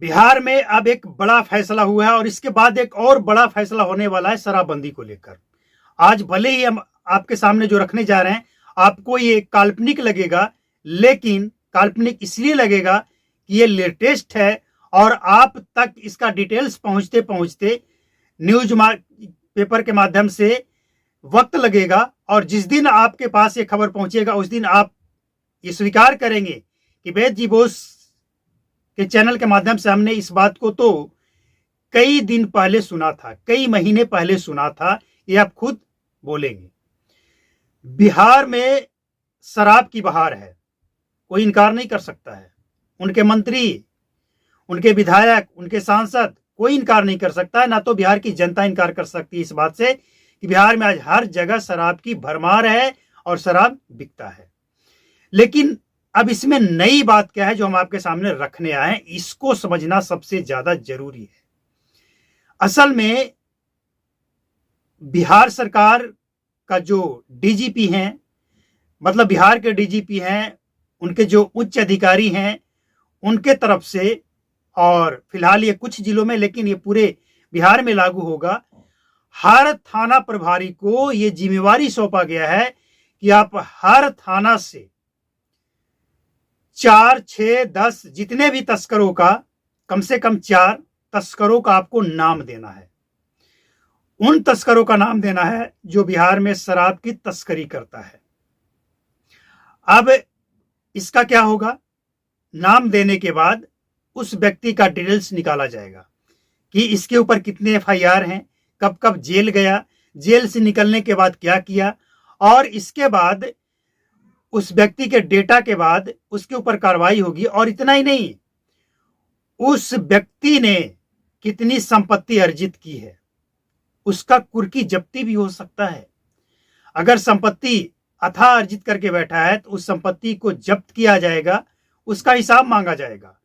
बिहार में अब एक बड़ा फैसला हुआ है और इसके बाद एक और बड़ा फैसला होने वाला है शराबबंदी को लेकर। आज भले ही हम आपके सामने जो रखने जा रहे हैं, आपको ये काल्पनिक लगेगा, लेकिन काल्पनिक इसलिए लगेगा कि ये लेटेस्ट है और आप तक इसका डिटेल्स पहुंचते पहुंचते न्यूज पेपर के माध्यम से वक्त लगेगा। और जिस दिन आपके पास ये खबर पहुंचेगा उस दिन आप ये स्वीकार करेंगे कि वेद जी बोस के चैनल के माध्यम से हमने इस बात को तो कई दिन पहले सुना था, कई महीने पहले सुना था। ये आप खुद बोलेंगे। बिहार में शराब की बहार है, कोई इनकार नहीं कर सकता है। उनके मंत्री, उनके विधायक, उनके सांसद कोई इनकार नहीं कर सकता है, ना तो बिहार की जनता इनकार कर सकती है इस बात से कि बिहार में आज हर जगह शराब की भरमार है और शराब बिकता है। लेकिन अब इसमें नई बात क्या है जो हम आपके सामने रखने आए हैं, इसको समझना सबसे ज्यादा जरूरी है। असल में बिहार सरकार का जो डीजीपी हैं, मतलब बिहार के डीजीपी हैं, उनके जो उच्च अधिकारी हैं, उनके तरफ से, और फिलहाल ये कुछ जिलों में, लेकिन ये पूरे बिहार में लागू होगा, हर थाना प्रभारी को ये जिम्मेवारी सौंपा गया है कि आप हर थाना से 4, 6, 10 जितने भी तस्करों का, कम से कम 4 तस्करों का आपको नाम देना है। उन तस्करों का नाम देना है जो बिहार में शराब की तस्करी करता है। अब इसका क्या होगा, नाम देने के बाद उस व्यक्ति का डिटेल्स निकाला जाएगा कि इसके ऊपर कितने एफआईआर हैं, कब कब जेल गया, जेल से निकलने के बाद क्या किया, और इसके बाद उस व्यक्ति के डेटा के बाद उसके ऊपर कार्रवाई होगी। और इतना ही नहीं, उस व्यक्ति ने कितनी संपत्ति अर्जित की है, उसका कुर्की जब्ती भी हो सकता है। अगर संपत्ति अथाह अर्जित करके बैठा है तो उस संपत्ति को जब्त किया जाएगा, उसका हिसाब मांगा जाएगा।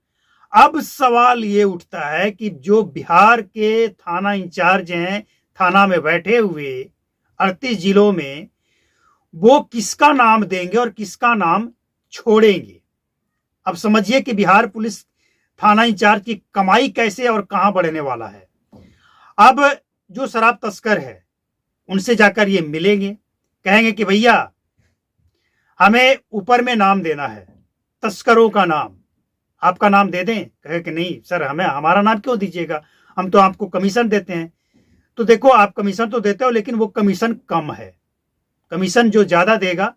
अब सवाल ये उठता है कि जो बिहार के थाना इंचार्ज हैं, थाना में बैठे हुए 38 जिलों में, वो किसका नाम देंगे और किसका नाम छोड़ेंगे। अब समझिए कि बिहार पुलिस थाना इंचार्ज की कमाई कैसे और कहां बढ़ने वाला है। अब जो शराब तस्कर है उनसे जाकर ये मिलेंगे, कहेंगे कि भैया हमें ऊपर में नाम देना है, तस्करों का नाम, आपका नाम दे दें। कहे कि नहीं सर, हमें हमारा नाम क्यों दीजिएगा, हम तो आपको कमीशन देते हैं। तो देखो, आप कमीशन तो देते हो लेकिन वो कमीशन कम है। कमीशन जो ज्यादा देगा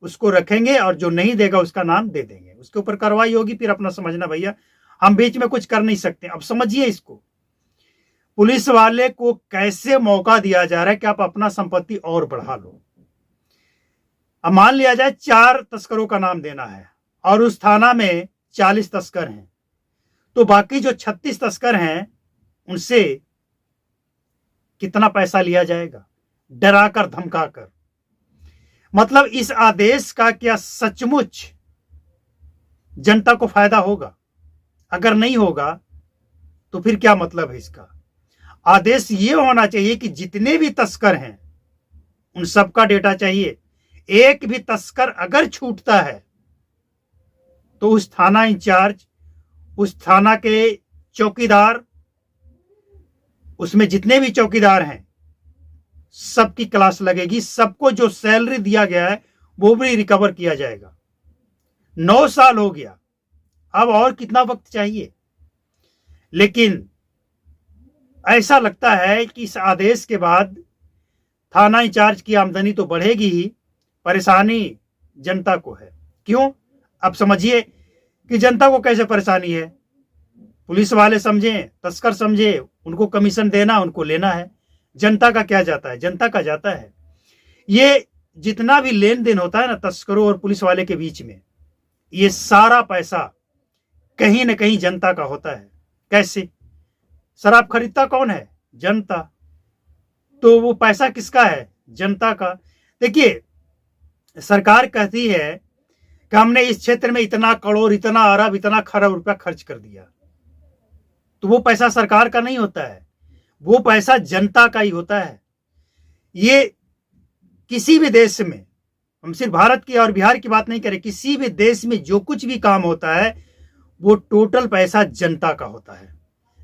उसको रखेंगे और जो नहीं देगा उसका नाम दे देंगे, उसके ऊपर कार्रवाई होगी। फिर अपना समझना भैया, हम बीच में कुछ कर नहीं सकते। अब समझिए इसको, पुलिस वाले को कैसे मौका दिया जा रहा है कि आप अपना संपत्ति और बढ़ा लो। अब मान लिया जाए 4 तस्करों का नाम देना है और उस थाना में 40 तस्कर हैं, तो बाकी जो 36 तस्कर हैं उनसे कितना पैसा लिया जाएगा, डराकर धमकाकर। मतलब इस आदेश का क्या सचमुच जनता को फायदा होगा? अगर नहीं होगा तो फिर क्या मतलब है इसका? आदेश ये होना चाहिए कि जितने भी तस्कर हैं उन सबका डेटा चाहिए। एक भी तस्कर अगर छूटता है तो उस थाना इंचार्ज, उस थाना के चौकीदार, उसमें जितने भी चौकीदार हैं सबकी क्लास लगेगी, सबको जो सैलरी दिया गया है वो भी रिकवर किया जाएगा। 9 साल हो गया, अब और कितना वक्त चाहिए? लेकिन ऐसा लगता है कि इस आदेश के बाद थाना इंचार्ज की आमदनी तो बढ़ेगी ही, परेशानी जनता को है। क्यों? अब समझिए कि जनता को कैसे परेशानी है। पुलिस वाले समझे, तस्कर समझे, उनको कमीशन देना, उनको लेना है। जनता का क्या जाता है? जनता का जाता है ये जितना भी लेन देन होता है ना तस्करों और पुलिस वाले के बीच में, ये सारा पैसा कहीं ना कहीं जनता का होता है। कैसे? शराब खरीदता कौन है? जनता। तो वो पैसा किसका है? जनता का। देखिए, सरकार कहती है कि हमने इस क्षेत्र में इतना करोड़, इतना अरब, इतना खरब रुपया खर्च कर दिया, तो वो पैसा सरकार का नहीं होता है, वो पैसा जनता का ही होता है। ये किसी भी देश में, हम सिर्फ भारत की और बिहार की बात नहीं करें, किसी भी देश में जो कुछ भी काम होता है वो टोटल पैसा जनता का होता है।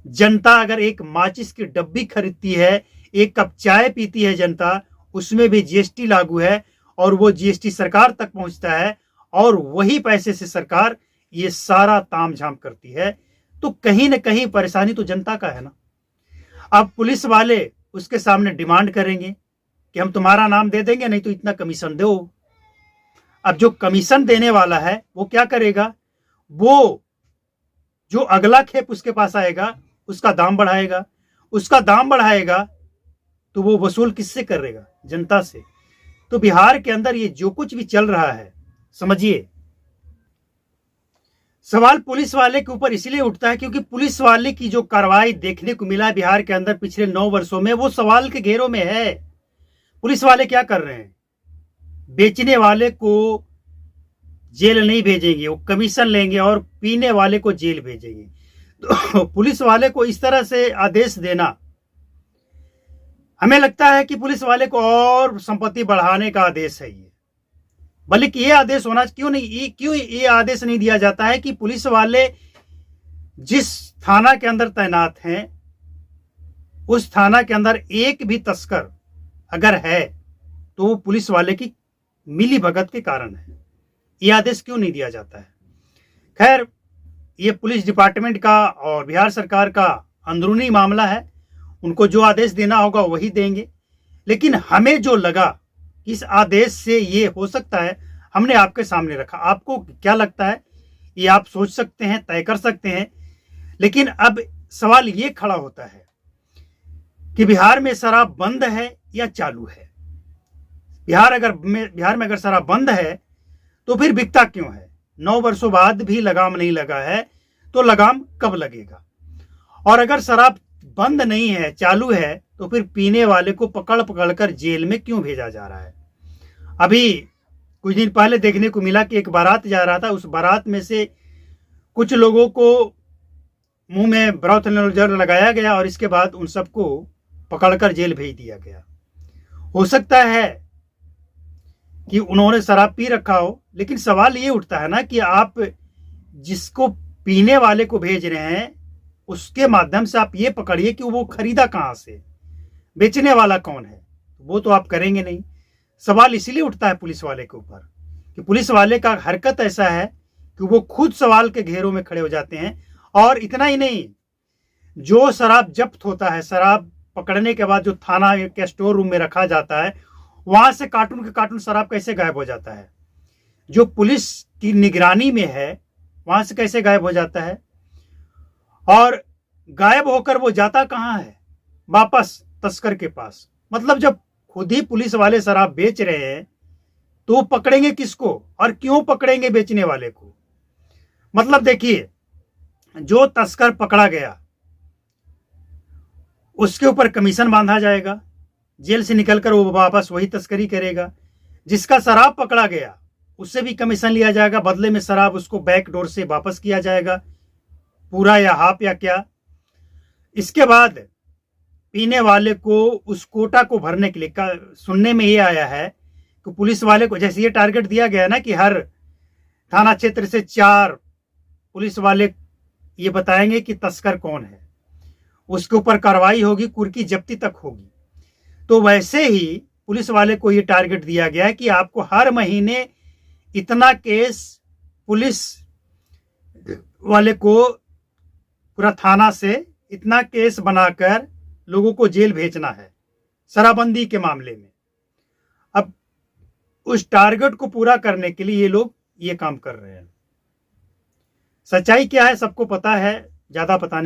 जनता अगर एक माचिस की डब्बी खरीदती है, एक कप चाय पीती है जनता, उसमें भी जीएसटी लागू है और वो जीएसटी सरकार तक पहुंचता है और वही पैसे से सरकार ये सारा तामझाम करती है। तो कहीं ना कहीं परेशानी तो जनता का है ना। अब पुलिस वाले उसके सामने डिमांड करेंगे कि हम तुम्हारा नाम दे देंगे, नहीं तो इतना कमीशन दो। अब जो कमीशन देने वाला है वो क्या करेगा, वो जो अगला खेप उसके पास आएगा उसका दाम बढ़ाएगा, उसका दाम बढ़ाएगा तो वो वसूल किससे करेगा, जनता से। तो बिहार के अंदर ये जो कुछ भी चल रहा है, समझिए सवाल पुलिस वाले के ऊपर इसलिए उठता है क्योंकि पुलिस वाले की जो कार्रवाई देखने को मिला है बिहार के अंदर पिछले 9 वर्षों में, वो सवाल के घेरों में है। पुलिस वाले क्या कर रहे हैं, बेचने वाले को जेल नहीं भेजेंगे, वो कमीशन लेंगे और पीने वाले को जेल भेजेंगे। तो पुलिस वाले को इस तरह से आदेश देना, हमें लगता है कि पुलिस वाले को और संपत्ति बढ़ाने का आदेश है ये। बल्कि ये आदेश होना क्यों ये आदेश नहीं दिया जाता है कि पुलिस वाले जिस थाना के अंदर तैनात हैं उस थाना के अंदर एक भी तस्कर अगर है तो वो पुलिस वाले की मिली भगत के कारण है। ये आदेश क्यों नहीं दिया जाता है। खैर, ये पुलिस डिपार्टमेंट का और बिहार सरकार का अंदरूनी मामला है, उनको जो आदेश देना होगा वही देंगे। लेकिन हमें जो लगा इस आदेश से ये हो सकता है, हमने आपके सामने रखा। आपको क्या लगता है, ये आप सोच सकते हैं, तय कर सकते हैं। लेकिन अब सवाल ये खड़ा होता है कि बिहार में शराब बंद है या चालू है। बिहार में अगर शराब बंद है तो फिर बिकता क्यों है। 9 वर्षों बाद भी लगाम नहीं लगा है तो लगाम कब लगेगा। और अगर शराब बंद नहीं है, चालू है, तो फिर पीने वाले को पकड़ पकड़ कर जेल में क्यों भेजा जा रहा है। अभी कुछ दिन पहले देखने को मिला कि एक बारात जा रहा था, उस बारात में से कुछ लोगों को मुंह में ब्राउथेनोजल लगाया गया और इसके बाद उन सबको पकड़कर जेल भेज दिया गया। हो सकता है कि उन्होंने शराब पी रखा हो, लेकिन सवाल ये उठता है ना कि आप जिसको पीने वाले को भेज रहे हैं उसके माध्यम से आप ये पकड़िए कि वो खरीदा कहां से, बेचने वाला कौन है। वो तो आप करेंगे नहीं। सवाल इसीलिए उठता है पुलिस वाले के ऊपर कि पुलिस वाले का हरकत ऐसा है कि वो खुद सवाल के घेरों में खड़े हो जाते हैं। और इतना ही नहीं, जो शराब जब्त होता है, शराब पकड़ने के बाद जो थाना के स्टोर रूम में रखा जाता है, वहां से कार्टून के कार्टून शराब कैसे गायब हो जाता है। जो पुलिस की निगरानी में है वहां से कैसे गायब हो जाता है। और गायब होकर वो जाता कहां है, वापस तस्कर के पास। मतलब जब खुद ही पुलिस वाले शराब बेच रहे हैं तो पकड़ेंगे किसको और क्यों पकड़ेंगे बेचने वाले को। मतलब देखिए, जो तस्कर पकड़ा गया उसके ऊपर कमीशन बांधा जाएगा, जेल से निकलकर वो वापस वही तस्करी करेगा। जिसका शराब पकड़ा गया उससे भी कमीशन लिया जाएगा, बदले में शराब उसको बैक डोर से वापस किया जाएगा, पूरा या हाफ या क्या। इसके बाद पीने वाले को उस कोटा को भरने के लिए सुनने में ये आया है कि पुलिस वाले को जैसे ये टारगेट दिया गया ना कि हर थाना क्षेत्र से 4 पुलिस वाले ये बताएंगे कि तस्कर कौन है, उसके ऊपर कार्रवाई होगी, कुर्की जब्ती तक होगी। तो वैसे ही पुलिस वाले को ये टारगेट दिया गया है कि आपको हर महीने इतना केस पुलिस वाले को पूरा थाना से इतना केस बनाकर लोगों को जेल भेजना है शराबबंदी के मामले में। अब उस टारगेट को पूरा करने के लिए ये लोग ये काम कर रहे हैं। सच्चाई क्या है सबको पता है, ज्यादा बताने